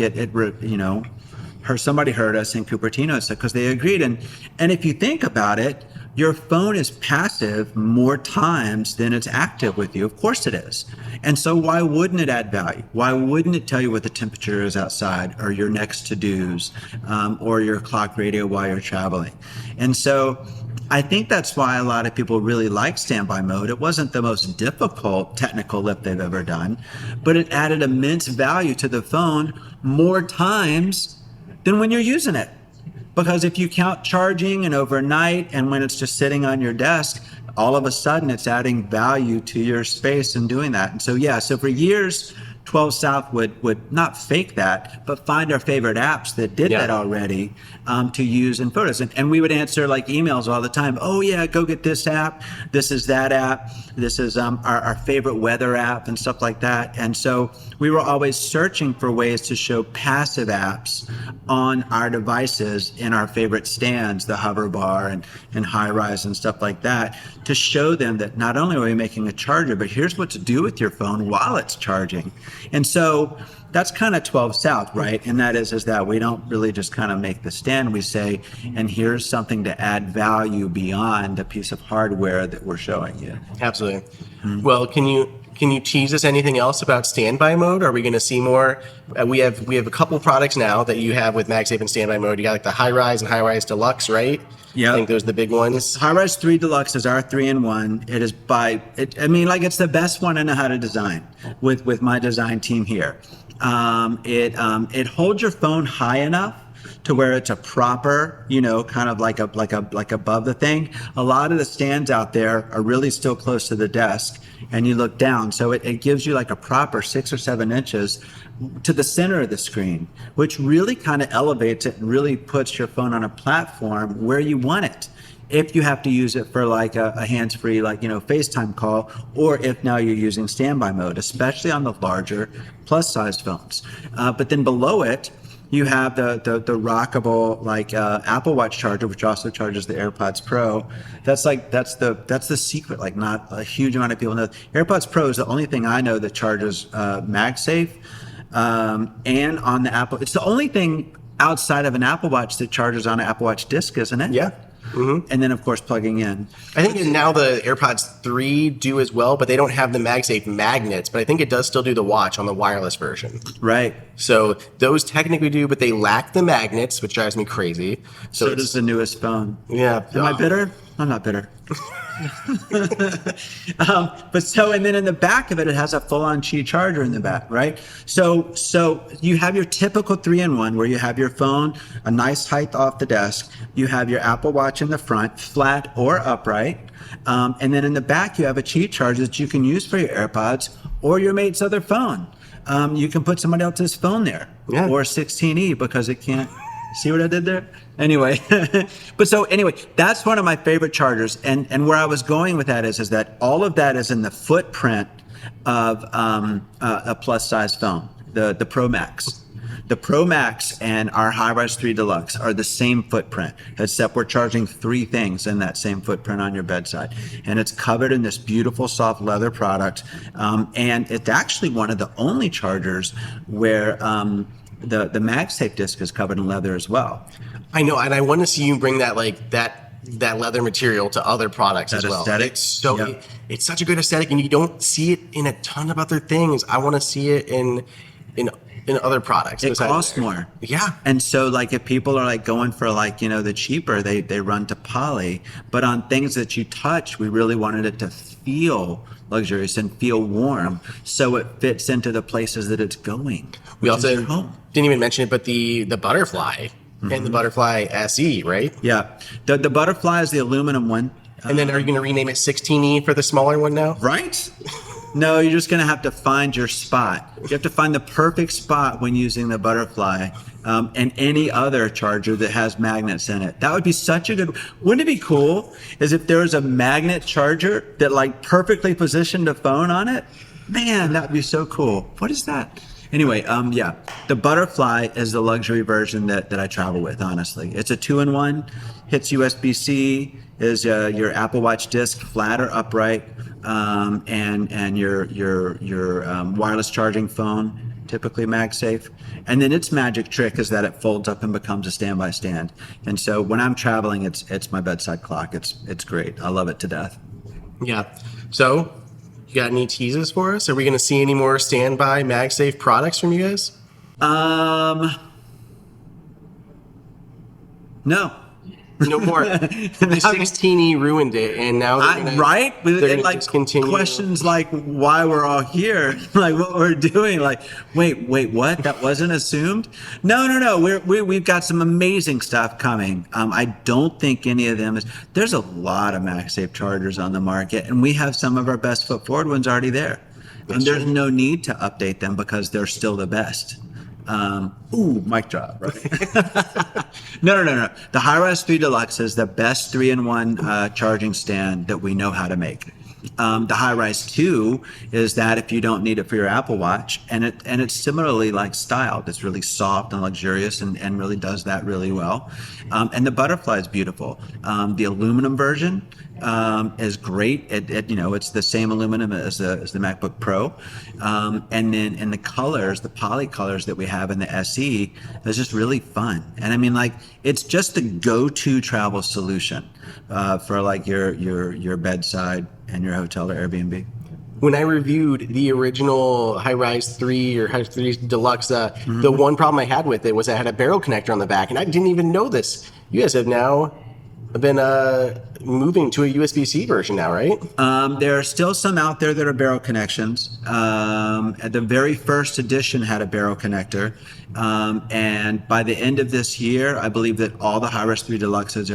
somebody heard us in Cupertino because they agreed. And if you think about it, your phone is passive more times than it's active with you. Of course it is. And so why wouldn't it add value? Why wouldn't it tell you what the temperature is outside or your next to-dos or your clock radio while you're traveling? And so I think that's why a lot of people really like standby mode. It wasn't the most difficult technical lift they've ever done, but it added immense value to the phone more times than when you're using it. Because if you count charging and overnight and when it's just sitting on your desk, all of a sudden it's adding value to your space and doing that. And so for years, 12 South would not fake that, but find our favorite apps that did that already to use in photos. And we would answer like emails all the time. Oh yeah, go get this app. This is that app. This is our favorite weather app and stuff like that. And so we were always searching for ways to show passive apps on our devices in our favorite stands, the hover bar and high rise and stuff like that, to show them that not only are we making a charger, but here's what to do with your phone while it's charging. And so that's kind of 12 South, right? And that is that we don't really just kind of make the stand. We say, and here's something to add value beyond the piece of hardware that we're showing you. Absolutely. Mm-hmm. Well, can you tease us anything else about standby mode? Are we going to see more? We have a couple products now that you have with MagSafe and standby mode. You got like the High Rise and High Rise Deluxe, right? Yeah, I think those are the big ones. High Rise 3 Deluxe is our 3-in-1. It is it's the best one I know how to design with my design team here. It holds your phone high enough to where it's a proper, kind of like above the thing. A lot of the stands out there are really still close to the desk, and you look down. So it gives you like a proper 6 or 7 inches to the center of the screen, which really kind of elevates it and really puts your phone on a platform where you want it. If you have to use it for like a hands-free, FaceTime call, or if now you're using standby mode, especially on the larger plus-sized phones. But then below it, You have the rockable like Apple Watch charger, which also charges the AirPods Pro. That's the secret. Like not a huge amount of people know. AirPods Pro is the only thing I know that charges MagSafe, and on the Apple. It's the only thing outside of an Apple Watch that charges on an Apple Watch disc, isn't it? Yeah. Mm-hmm. And then of course plugging in. I think now the AirPods 3 do as well, but they don't have the MagSafe magnets, but I think it does still do the watch on the wireless version. Right. So those technically do, but they lack the magnets, which drives me crazy. So does the newest phone. Yeah. Am I bitter? I'm not bitter. And then in the back of it, it has a full-on Qi charger in the back, right? So you have your typical 3-in-1 where you have your phone a nice height off the desk, you have your Apple Watch in the front, flat or upright, and then in the back you have a Qi charger that you can use for your AirPods or your mate's other phone. You can put somebody else's phone there, or 16E because it can't. See what I did there? Anyway, that's one of my favorite chargers. And where I was going with that is that all of that is in the footprint of a plus size phone, the Pro Max. The Pro Max and our Hi-Res 3 Deluxe are the same footprint, except we're charging 3 things in that same footprint on your bedside. And it's covered in this beautiful soft leather product. And it's actually one of the only chargers where the MagSafe disc is covered in leather as well. I know, and I want to see you bring that that leather material to other products as well. Aesthetic. It's such a good aesthetic, and you don't see it in a ton of other things. I want to see it in other products. It costs more. Yeah. And so like if people are like going for like, the cheaper, they run to poly. But on things that you touch, we really wanted it to feel luxurious and feel warm, so it fits into the places that it's going. We also didn't even mention it, but the butterfly and the butterfly SE, right? Yeah. The butterfly is the aluminum one. And then are you going to rename it 16E for the smaller one now? Right? No, you're just going to have to find your spot. You have to find the perfect spot when using the butterfly, and any other charger that has magnets in it. That would be such a good. Wouldn't it be cool? Is if there was a magnet charger that like perfectly positioned a phone on it? Man, that would be so cool. What is that? Anyway, the butterfly is the luxury version that I travel with. Honestly, it's a 2-in-1. Hits USB-C. Is your Apple Watch disc flat or upright, and your wireless charging phone, typically MagSafe. And then its magic trick is that it folds up and becomes a standby stand. And so when I'm traveling, it's my bedside clock. It's great. I love it to death. Yeah. So, you got any teases for us? Are we going to see any more standby MagSafe products from you guys? No. No more. The 16E ruined it, and now right? They're gonna like discontinue. Questions like why we're all here, like what we're doing. Like, wait, what? That wasn't assumed? No. We've got some amazing stuff coming. I don't think any of them is. There's a lot of MagSafe chargers on the market, and we have some of our best foot forward ones already there. And there's no need to update them because they're still the best. Mic drop, right? No. The Hi-Res 3 Deluxe is the best 3-in-1 charging stand that we know how to make. The Hi-Res 2 is that if you don't need it for your Apple Watch, and it's similarly like styled. It's really soft and luxurious and really does that really well. And the butterfly is beautiful. The aluminum version is great. It's the same aluminum as the MacBook Pro. And then in the colors, the poly colors that we have in the SE is just really fun. And I mean, like, it's just the go-to travel solution for like your bedside and your hotel or Airbnb. When I reviewed the original Hi-Res 3 or Hi-Res 3 Deluxe, the one problem I had with it was it had a barrel connector on the back, and I didn't even know this. You guys have now been moving to a USB-C version now, right? There are still some out there that are barrel connections. The very first edition had a barrel connector. And by the end of this year, I believe that all the Hi-Res 3 Deluxes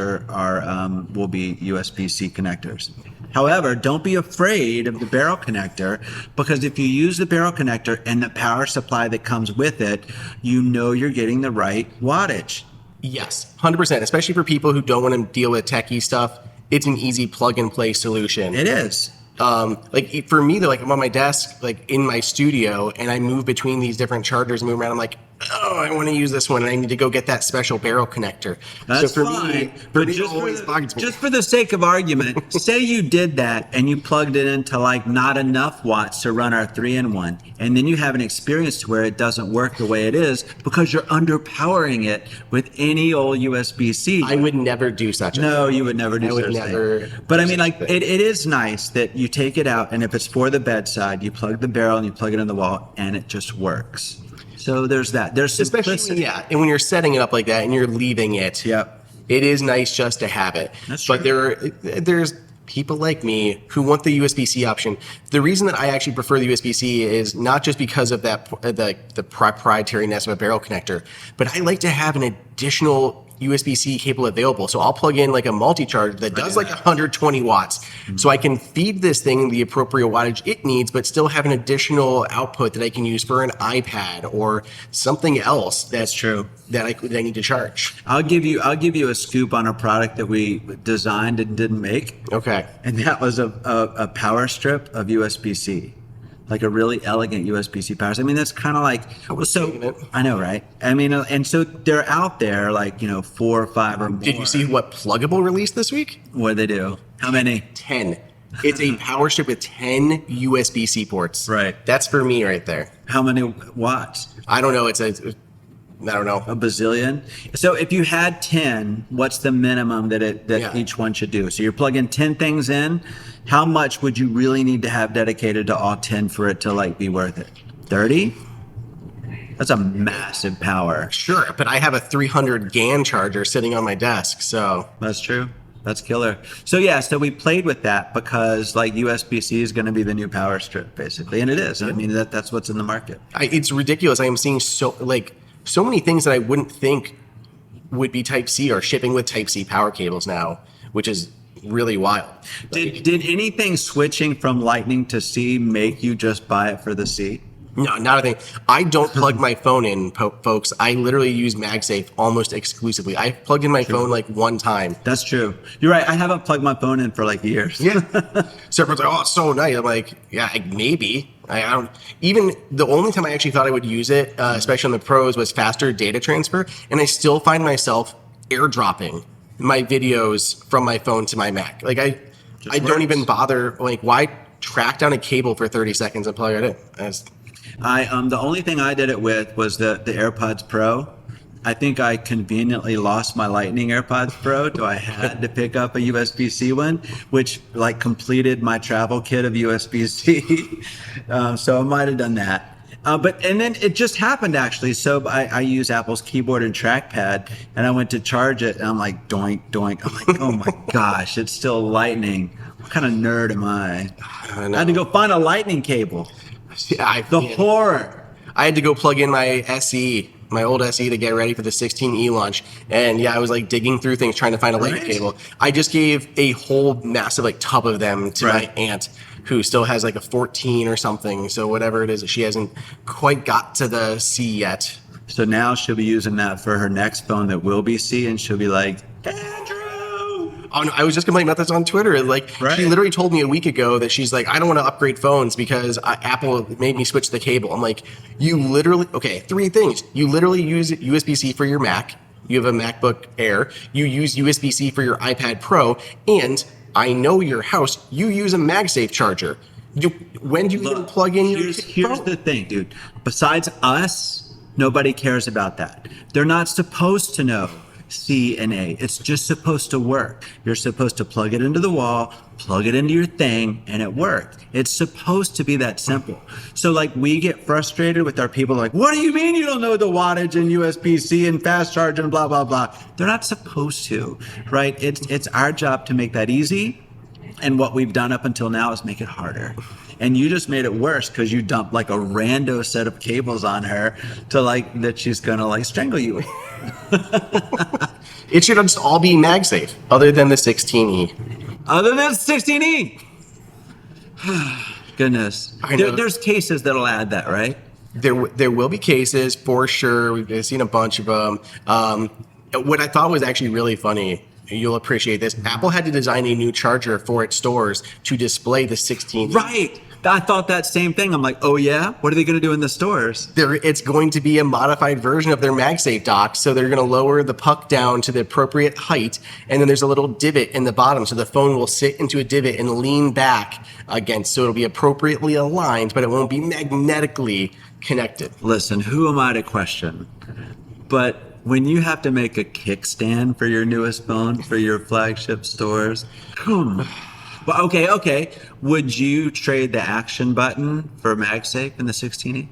will be USB-C connectors. However, don't be afraid of the barrel connector, because if you use the barrel connector and the power supply that comes with it, you're getting the right wattage. Yes, 100%. Especially for people who don't want to deal with techie stuff, it's an easy plug-and-play solution. It is. For me, though, like I'm on my desk, like in my studio, and I move between these different chargers and move around. I'm like, oh, I want to use this one and I need to go get that special barrel connector. That's so for fine. me, But it always bugs me. just for the sake of argument, say you did that and you plugged it into like not enough watts to run our 3-in-1, and then you have an experience where it doesn't work the way it is because you're underpowering it with any old USB-C. I would never do such a No, thing. you would never do I would such a never thing. But I do mean, such a like, thing. it is nice that you take it out, and if it's for the bedside, you plug the barrel and you plug it in the wall, and it just works. So there's that. There's Especially, simplicity. yeah, and when you're setting it up like that and you're leaving it, Yep. it is nice just to have it. That's But true. there's people like me who want the USB-C option. The reason that I actually prefer the USB-C is not just because of that the proprietariness of a barrel connector, but I like to have an additional USB-C cable available. So I'll plug in like a multi-charge that does like 120 watts. So I can feed this thing the appropriate wattage it needs, but still have an additional output that I can use for an iPad or something else that's true. that I need to charge. I'll give you a scoop on a product that we designed and didn't make, Okay. and that was a power strip of USB-C, like a really elegant USB-C power. I mean, that's kind of like seen it. I know, right? I mean, and so they're out there, like 4 or 5 or more. Did you see what Pluggable released this week? what do they do? How many? 10. It's a power strip with 10 USB-C ports. Right. That's for me right there. How many watts? I don't know. I don't know. A bazillion. So if you had 10, what's the minimum that Yeah. each one should do? So you're plugging 10 things in. How much would you really need to have dedicated to all 10 for it to like be worth it? 30? That's a massive power. Sure, but I have a 300 GAN charger sitting on my desk, so That's true. That's killer. So yeah, so we played with that because like USB-C is going to be the new power strip basically, and it is. I mean that's what's in the market. it's ridiculous. I am seeing so many things that I wouldn't think would be Type C are shipping with Type C power cables now, which is really wild. Did anything switching from Lightning to C make you just buy it for the C? No, not a thing. I don't plug my phone in, folks. I literally use MagSafe almost exclusively. I've plugged in my phone like one time. That's true. You're right. I haven't plugged my phone in for like years. Yeah. So everyone's like, oh, it's so nice. I'm like, yeah, maybe. I don't. Even the only time I actually thought I would use it, especially on the pros, was faster data transfer. And I still find myself airdropping my videos from my phone to my Mac. Like I don't works. even bother. Like, why track down a cable for 30 seconds and plug it in? The only thing I did it with was the AirPods Pro. I think I conveniently lost my Lightning AirPods Pro, so I had to pick up a USB-C one, which like completed my travel kit of USB-C. So I might have done that. And then it just happened actually. So I use Apple's keyboard and trackpad, and I went to charge it, and I'm like, doink, doink. I'm like, oh my gosh, it's still Lightning. What kind of nerd am I? I had to go find a Lightning cable. The horror. I had to go plug in my SE, my old SE, to get ready for the 16E launch. And yeah, I was like digging through things trying to find a Lightning cable. I just gave a whole massive like tub of them to my aunt, who still has like a 14 or something. So whatever it is, she hasn't quite got to the C yet. So now she'll be using that for her next phone that will be C, and she'll be like, Andrew! Oh, no, I was just complaining about this on Twitter. Like, she literally told me a week ago that she's like, I don't want to upgrade phones because Apple made me switch the cable. I'm like, you literally, okay, 3 things. You literally use USB-C for your Mac. You have a MacBook Air. You use USB-C for your iPad Pro. And I know your house, you use a MagSafe charger. When do you even plug in your Here's phone? the thing, dude. Besides us, nobody cares about that. They're not supposed to know C and A. It's just supposed to work. You're supposed to plug it into the wall, plug it into your thing, and it works. It's supposed to be that simple. So like we get frustrated with our people like, what do you mean you don't know the wattage and USB-C and fast charge and blah, blah, blah. They're not supposed to, right? It's our job to make that easy. And what we've done up until now is make it harder. And you just made it worse because you dumped like a rando set of cables on her to like that she's gonna like strangle you with. It should just all be MagSafe, other than the 16E. Other than 16E. Goodness. I know. There's cases that'll add that, right? There will be cases for sure. We've seen a bunch of them. What I thought was actually really funny, you'll appreciate this. Apple had to design a new charger for its stores to display the 16. Right. I thought that same thing. I'm like, oh yeah, what are they going to do in the stores? It's going to be a modified version of their MagSafe dock. So they're going to lower the puck down to the appropriate height. And then there's a little divot in the bottom. So the phone will sit into a divot and lean back against. So it'll be appropriately aligned, but it won't be magnetically connected. Listen, who am I to question? But when you have to make a kickstand for your newest phone, for your flagship stores, well, okay. Would you trade the action button for MagSafe in the 16E?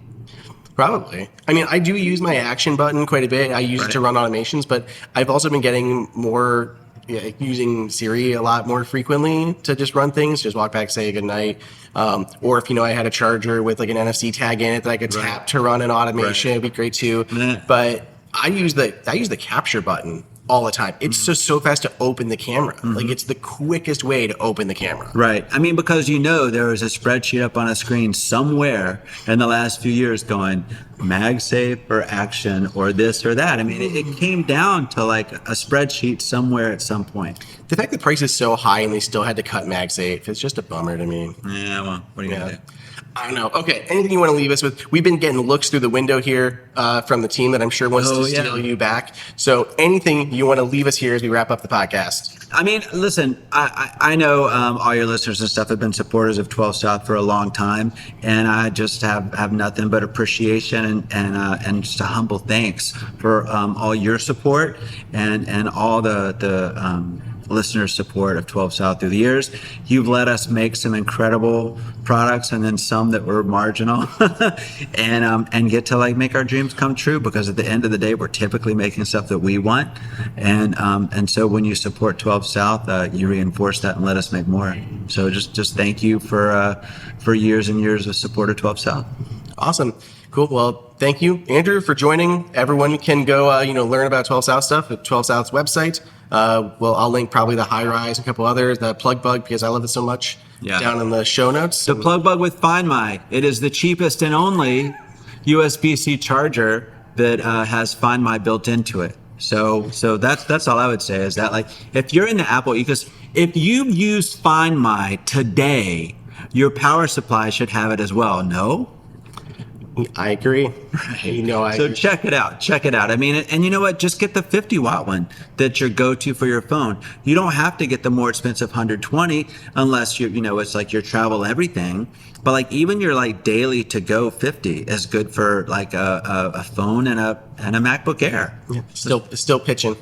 Probably. I mean, I do use my action button quite a bit. I use it to run automations, but I've also been getting more using Siri a lot more frequently to just run things, just walk back, say goodnight. Or if, I had a charger with like an NFC tag in it that I could tap to run an automation, it'd be great too. But I use the capture button all the time. It's just so fast to open the camera. Like it's the quickest way to open the camera. Right. I mean, because there was a spreadsheet up on a screen somewhere in the last few years going MagSafe or action or this or that. I mean, it came down to like a spreadsheet somewhere at some point. The fact the price is so high and they still had to cut MagSafe, it's just a bummer to me. Yeah, well, what are you going to do? I don't know. Okay, anything you want to leave us with? We've been getting looks through the window here from the team that I'm sure wants to steal you back. So anything you want to leave us here as we wrap up the podcast? I mean, listen, I know all your listeners and stuff have been supporters of 12 South for a long time, and I just have nothing but appreciation and just a humble thanks for all your support and all the listeners' support of 12 South through the years. You've let us make some incredible products and then some that were marginal and get to like make our dreams come true, because at the end of the day, we're typically making stuff that we want. And so when you support 12 South, you reinforce that and let us make more. So just thank you for years and years of support of 12 South. Awesome. Cool. Well, thank you, Andrew, for joining. Everyone can go, learn about 12 South stuff at 12 South's website. I'll link probably the High Rise and a couple others, the Plug Bug, because I love it so much, down in the show notes. The Plug Bug with Find My. It is the cheapest and only USB-C charger that has Find My built into it. So that's all I would say is that, like, if you're in the Apple ecosystem, if you've used Find My today, your power supply should have it as well. No? I agree. Right. So check it out. I mean, and you know what? Just get the 50-watt one that's your go-to for your phone. You don't have to get the more expensive 120 unless it's like your travel everything. But like even your like daily to go 50 is good for like a phone and a MacBook Air. Yeah. Still pitching.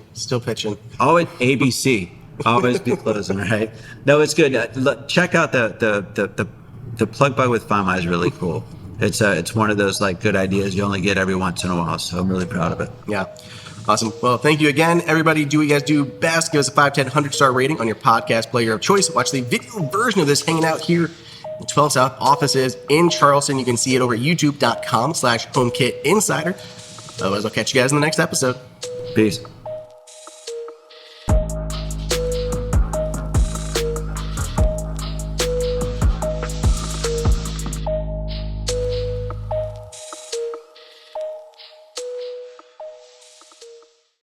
Always ABC. Always be closing, right? No, it's good. Look, check out the Plug Bug with Find My is really cool. It's one of those like good ideas you only get every once in a while, so I'm really proud of it. Yeah. Awesome. Well, thank you again, everybody. Do what you guys do best. Give us a 5, 10, 100-star rating on your podcast player of choice. Watch the video version of this hanging out here in 12 South offices in Charleston. You can see it over at youtube.com/HomeKit Insider. Otherwise, I'll catch you guys in the next episode. Peace.